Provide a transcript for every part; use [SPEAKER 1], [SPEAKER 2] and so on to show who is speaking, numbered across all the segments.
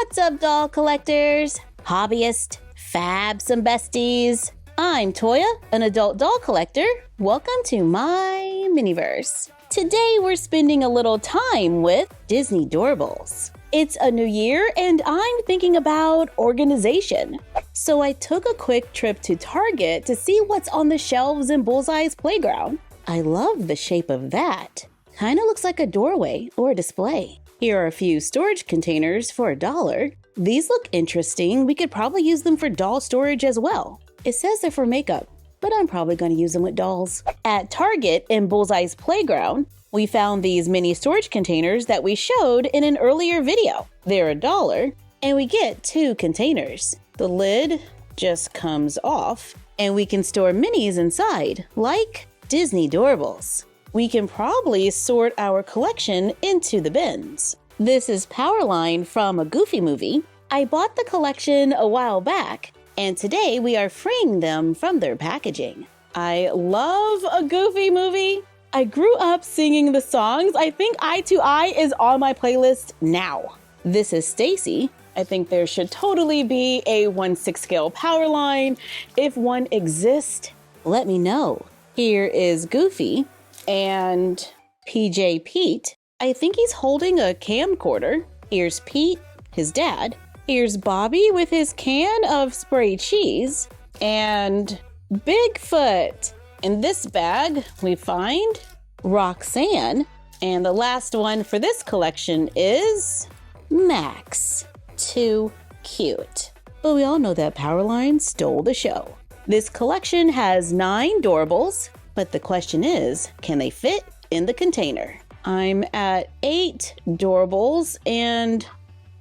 [SPEAKER 1] What's up, doll collectors, hobbyists, fabs, and besties? I'm Toya, an adult doll collector. Welcome to my miniverse. Today we're spending a little time with Disney Doorables. It's a new year and I'm thinking about organization. So I took a quick trip to Target to see what's on the shelves in Bullseye's playground. I love the shape of that. Kinda looks like a doorway or a display. Here are a few storage containers for $1. These look interesting. We could probably use them for doll storage as well. It says they're for makeup, but I'm probably going to use them with dolls. At Target in Bullseye's playground, we found these mini storage containers that we showed in an earlier video. They're $1, and we get 2 containers. The lid just comes off, and we can store minis inside, like Disney Doorables. We can probably sort our collection into the bins. This is Powerline from a Goofy movie. I bought the collection a while back, and today we are freeing them from their packaging. I love a Goofy movie. I grew up singing the songs. I think Eye to Eye is on my playlist now. This is Stacy. I think there should totally be a 1/6 scale Powerline. If one exists, let me know. Here is Goofy and PJ Pete. I think he's holding a camcorder. Here's Pete, his dad. Here's Bobby with his can of spray cheese. And Bigfoot. In this bag, we find Roxanne. And the last one for this collection is Max. Too cute. But we all know that Powerline stole the show. This collection has 9 Doorables. But the question is, can they fit in the container? I'm at 8 Doorables and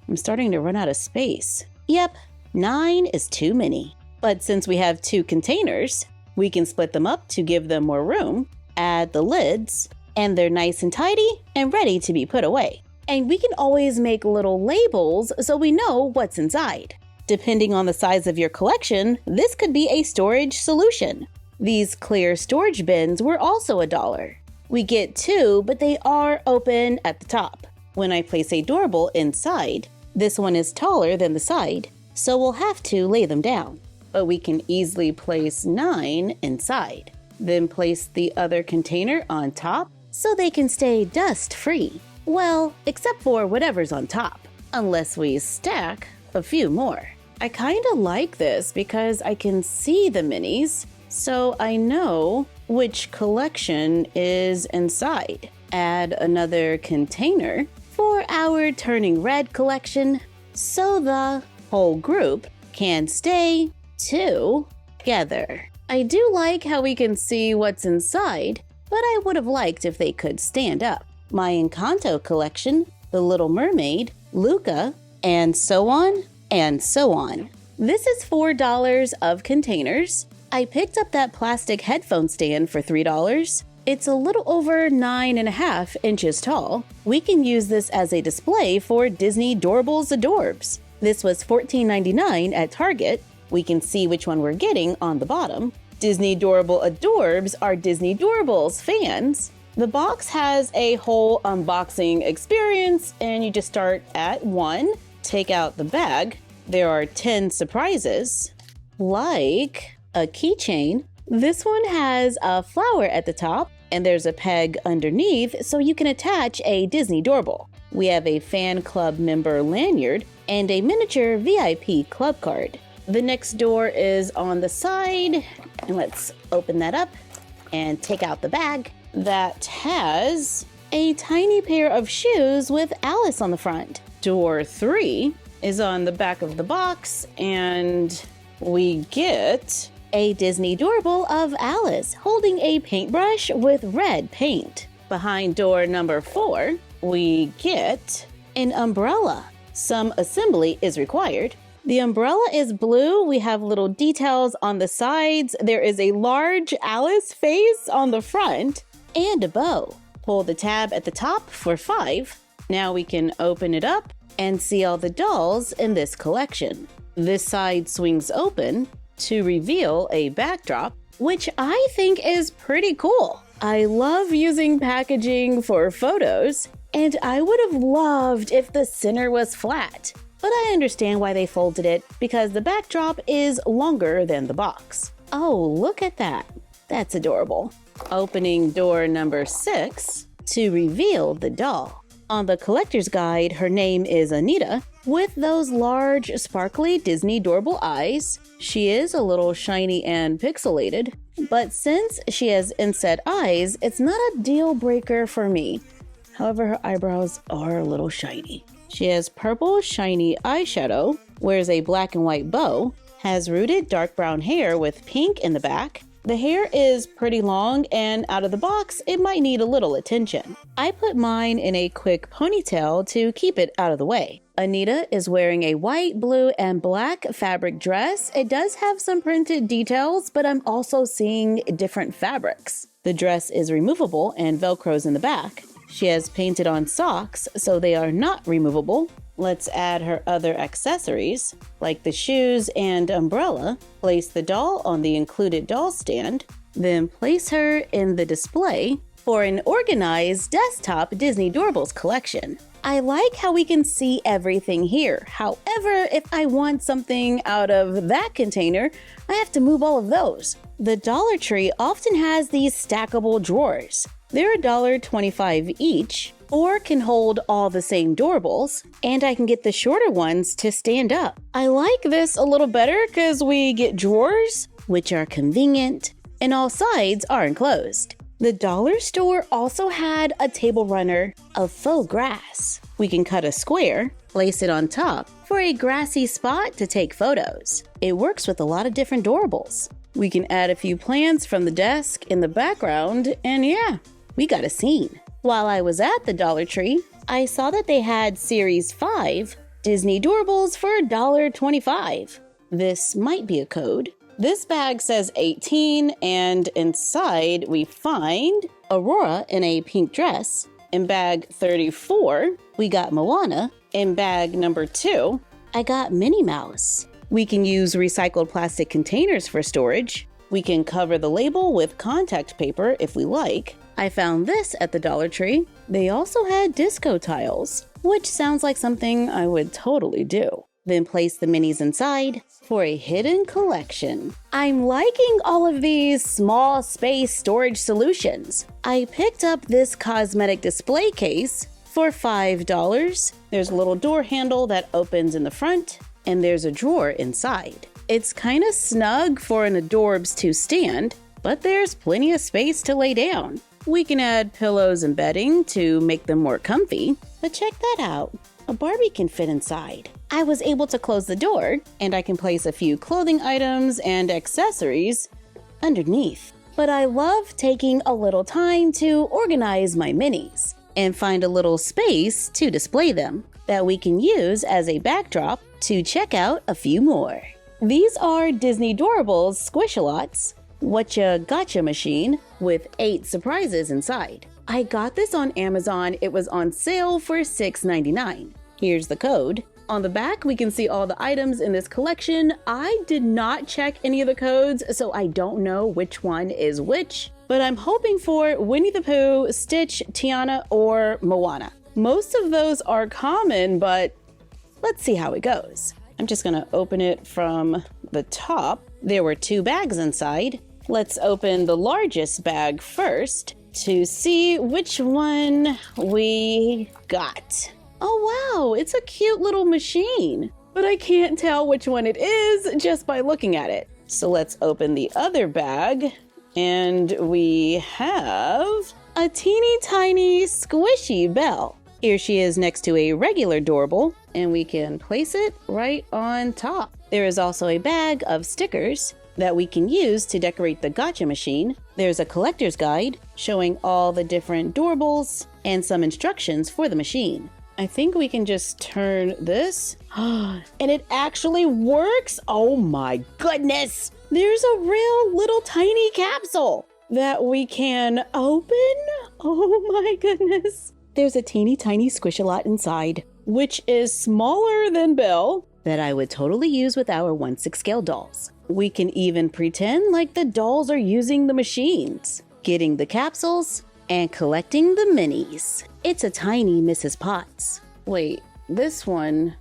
[SPEAKER 1] I'm starting to run out of space. Yep, 9 is too many. But since we have 2 containers, we can split them up to give them more room, add the lids, and they're nice and tidy and ready to be put away. And we can always make little labels so we know what's inside. Depending on the size of your collection, this could be a storage solution. These clear storage bins were also $1. We get 2, but they are open at the top. When I place a Doorable inside, this one is taller than the side, so we'll have to lay them down. But we can easily place 9 inside. Then place the other container on top so they can stay dust-free. Well, except for whatever's on top, unless we stack a few more. I kinda like this because I can see the minis, so I know which collection is inside. Add another container for our Turning Red collection so the whole group can stay together. I do like how we can see what's inside, but I would have liked if they could stand up. My Encanto collection, The Little Mermaid, Luca, and so on and so on. This is $4 of containers. I picked up that plastic headphone stand for $3. It's a little over 9.5 inches tall. We can use this as a display for Disney Doorables Adoorbs. This was $14.99 at Target. We can see which one we're getting on the bottom. Disney Doorable Adoorbs are Disney Doorables fans. The box has a whole unboxing experience, and you just start at 1, take out the bag. There are 10 surprises, like a keychain. This one has a flower at the top, and there's a peg underneath so you can attach a Disney Doorable. We have a fan club member lanyard and a miniature VIP club card. The next door is on the side, and let's open that up and take out the bag. That has a tiny pair of shoes with Alice on the front. Door 3 is on the back of the box, and we get a Disney Doorable of Alice holding a paintbrush with red paint. Behind door number 4, we get an umbrella. Some assembly is required. The umbrella is blue. We have little details on the sides. There is a large Alice face on the front and a bow. Pull the tab at the top for $5. Now we can open it up and see all the dolls in this collection. This side swings open to reveal a backdrop, which I think is pretty cool. I love using packaging for photos, and I would have loved if the center was flat. but I understand why they folded it because the backdrop is longer than the box. Oh, look at that. That's adorable. Opening door number 6 to reveal the doll. On the collector's guide, her name is Anita with those large, sparkly Disney Doorable eyes. She is a little shiny and pixelated, but since she has inset eyes, it's not a deal breaker for me. However, her eyebrows are a little shiny. She has purple shiny eyeshadow, wears a black and white bow, has rooted dark brown hair with pink in the back. The hair is pretty long and out of the box, it might need a little attention. I put mine in a quick ponytail to keep it out of the way. Anita is wearing a white, blue, and black fabric dress. It does have some printed details, but I'm also seeing different fabrics. The dress is removable and Velcro's in the back. She has painted on socks, so they are not removable. Let's add her other accessories, like the shoes and umbrella. Place the doll on the included doll stand, then place her in the display for an organized desktop Disney Doorables collection. I like how we can see everything here. However, if I want something out of that container, I have to move all of those. The DollarTree often has these stackable drawers. They're $1.25 each, or can hold all the same doorables, and I can get the shorter ones to stand up. I like this a little better because we get drawers, which are convenient, and all sides are enclosed. The dollar store also had a table runner of faux grass. We can cut a square, place it on top for a grassy spot to take photos. It works with a lot of different doorables. We can add a few plants from the desk in the background, and yeah, we got a scene. While I was at the Dollar Tree, I saw that they had Series 5 Disney Doorables for $1.25. This might be a code. This bag says 18, and inside we find Aurora in a pink dress. In bag 34, we got Moana. In bag number 2, I got Minnie Mouse. We can use recycled plastic containers for storage. We can cover the label with contact paper if we like. I found this at the Dollar Tree. They also had disco tiles, which sounds like something I would totally do. Then place the minis inside for a hidden collection. I'm liking all of these small space storage solutions. I picked up this cosmetic display case for $5. There's a little door handle that opens in the front, and there's a drawer inside. It's kind of snug for an Adoorbs to stand, but there's plenty of space to lay down. We can add pillows and bedding to make them more comfy, but check that out. A Barbie can fit inside. I was able to close the door, and I can place a few clothing items and accessories underneath. But I love taking a little time to organize my minis and find a little space to display them that we can use as a backdrop to check out a few more. These are Disney Doorables Squish'Alots Whatcha Gotcha machine with 8 surprises inside. I got this on Amazon. It was on sale for $6.99. Here's the code. On the back, we can see all the items in this collection. I did not check any of the codes, so I don't know which one is which, but I'm hoping for Winnie the Pooh, Stitch, Tiana, or Moana. Most of those are common, but let's see how it goes. I'm just gonna open it from the top. There were 2 bags inside. Let's open the largest bag first to see which one we got. Oh wow, it's a cute little machine, but I can't tell which one it is just by looking at it. So let's open the other bag, and we have a teeny tiny squishy bell. Here she is next to a regular doorable, and we can place it right on top. There is also a bag of stickers that we can use to decorate the gotcha machine. There's a collector's guide showing all the different doorables and some instructions for the machine. I think we can just turn this, and it actually works! Oh my goodness! There's a real little tiny capsule that we can open. Oh my goodness! There's a teeny tiny Squish-a-lot inside, which is smaller than Belle, that I would totally use with our 1/6 scale dolls. We can even pretend like the dolls are using the machines, getting the capsules, and collecting the minis. It's a tiny Mrs. Potts. Wait, this one...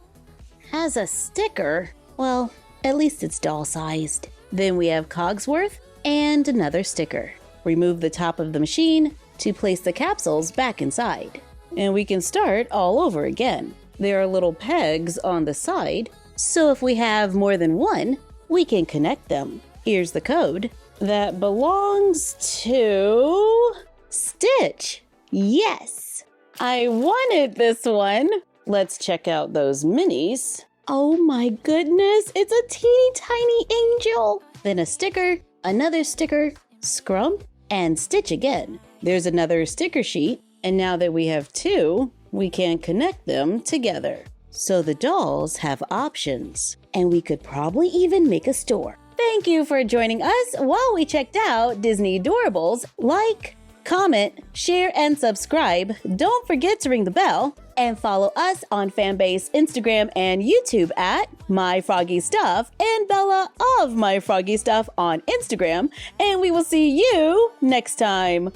[SPEAKER 1] has a sticker. Well, at least it's doll-sized. Then we have Cogsworth and another sticker. Remove the top of the machine to place the capsules back inside. And we can start all over again. There are little pegs on the side, so if we have more than one, we can connect them. Here's the code. That belongs to Stitch. Yes! I wanted this one. Let's check out those minis. Oh my goodness, it's a teeny tiny angel. Then a sticker, another sticker, Scrump, and Stitch again. There's another sticker sheet, and now that we have two, we can connect them together. So the dolls have options, and we could probably even make a store. Thank you for joining us while we checked out Disney Doorables. Like, comment, share, and subscribe. Don't forget to ring the bell and follow us on Fanbase, Instagram, and YouTube at MyFroggyStuff and Bella of MyFroggyStuff on Instagram. And we will see you next time.